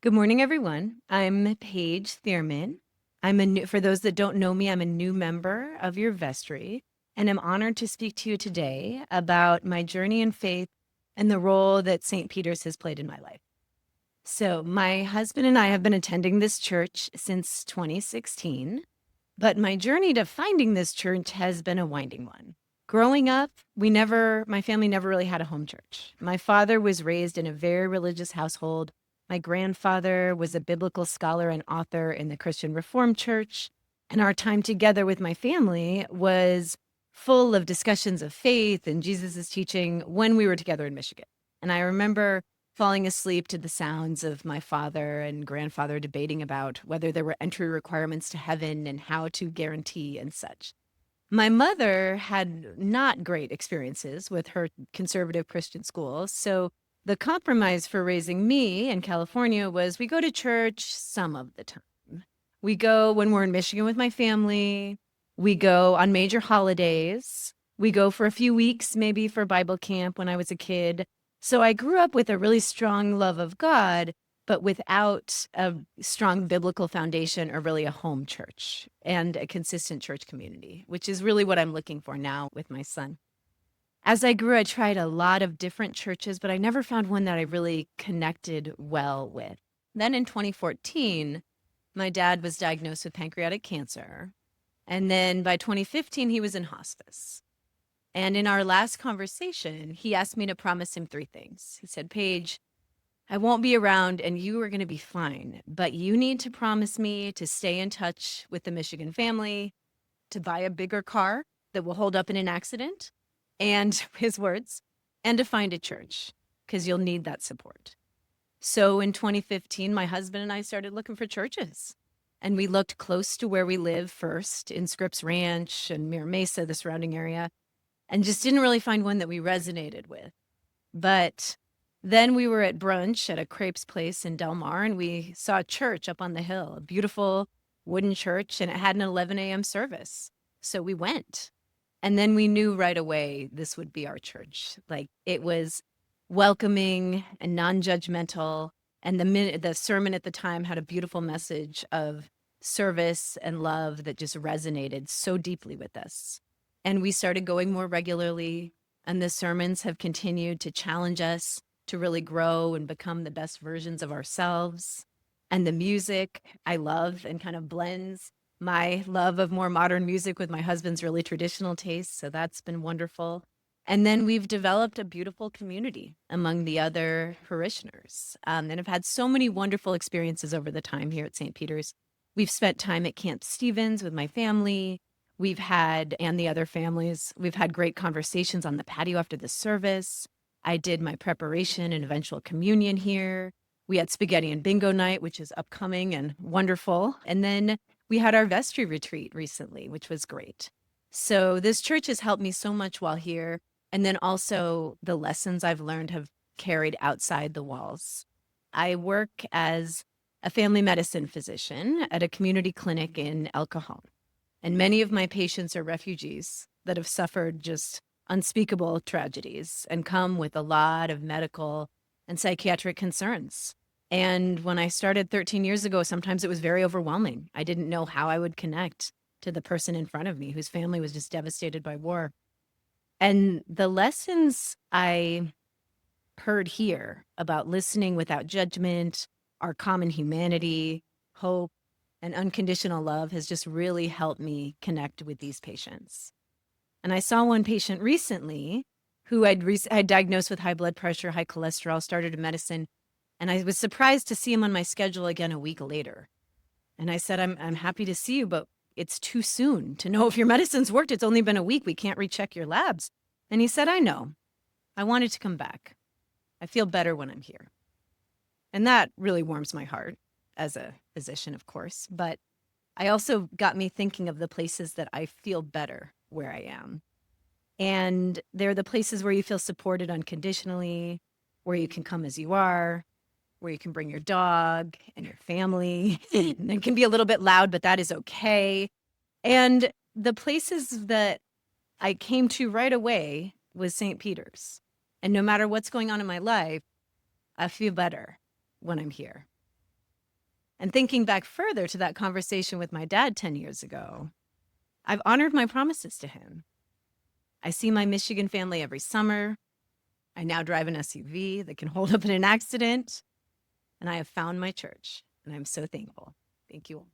Good morning, everyone. I'm Paige Thiermann. For those that don't know me, I'm a new member of your vestry, and I'm honored to speak to you today about my journey in faith and the role that St. Peter's has played in my life. So, my husband and I have been attending this church since 2016, but my journey to finding this church has been a winding one. Growing up, my family never really had a home church. My father was raised in a very religious household. My grandfather was a biblical scholar and author in the Christian Reformed Church. And our time together with my family was full of discussions of faith and Jesus' teaching when we were together in Michigan. And I remember falling asleep to the sounds of my father and grandfather debating about whether there were entry requirements to heaven and how to guarantee and such. My mother had not great experiences with her conservative Christian schools. So the compromise for raising me in California was we go to church some of the time. We go when we're in Michigan with my family. We go on major holidays. We go for a few weeks, maybe for Bible camp when I was a kid. So I grew up with a really strong love of God, but without a strong biblical foundation or really a home church and a consistent church community, which is really what I'm looking for now with my son. As I grew, I tried a lot of different churches, but I never found one that I really connected well with. Then in 2014, my dad was diagnosed with pancreatic cancer. And then by 2015, he was in hospice. And in our last conversation, he asked me to promise him three things. He said, Paige, I won't be around and you are going to be fine, but you need to promise me to stay in touch with the Michigan family, to buy a bigger car that will hold up in an accident, and his words, and to find a church because you'll need that support. So in 2015, my husband and I started looking for churches. And we looked close to where we live first in Scripps Ranch and Mira Mesa, the surrounding area, and just didn't really find one that we resonated with. But then we were at brunch at a crepes place in Del Mar, and we saw a church up on the hill, a beautiful wooden church, and it had an 11 a.m. service. So we went. And then we knew right away this would be our church. Like it was welcoming and non-judgmental. And the sermon at the time had a beautiful message of service and love that just resonated so deeply with us. And we started going more regularly, and the sermons have continued to challenge us to really grow and become the best versions of ourselves. And the music I love and kind of blends my love of more modern music with my husband's really traditional taste. So that's been wonderful. And then we've developed a beautiful community among the other parishioners, and have had so many wonderful experiences over the time here at St. Peter's. We've spent time at Camp Stevens with my family. And the other families, we've had great conversations on the patio after the service. I did my preparation and eventual communion here. We had spaghetti and bingo night, which is upcoming and wonderful. And then we had our vestry retreat recently, which was great. So this church has helped me so much while here. And then also the lessons I've learned have carried outside the walls. I work as a family medicine physician at a community clinic in El Cajon. And many of my patients are refugees that have suffered just unspeakable tragedies and come with a lot of medical and psychiatric concerns. And when I started 13 years ago, sometimes it was very overwhelming. I didn't know how I would connect to the person in front of me whose family was just devastated by war. And the lessons I heard here about listening without judgment, our common humanity, hope, and unconditional love has just really helped me connect with these patients. And I saw one patient recently who I'd diagnosed with high blood pressure, high cholesterol, started a medicine, and I was surprised to see him on my schedule again a week later. And I said, I'm happy to see you, but it's too soon to know if your medicine's worked. It's only been a week. We can't recheck your labs. And he said, I know. I wanted to come back. I feel better when I'm here. And that really warms my heart as a physician, of course. But I also got me thinking of the places that I feel better where I am. And they're the places where you feel supported unconditionally, where you can come as you are, where you can bring your dog and your family. And it can be a little bit loud, but that is okay. And the places that I came to right away was St. Peter's. And no matter what's going on in my life, I feel better when I'm here. And thinking back further to that conversation with my dad 10 years ago, I've honored my promises to him. I see my Michigan family every summer. I now drive an SUV that can hold up in an accident. And I have found my church, and I'm so thankful. Thank you all.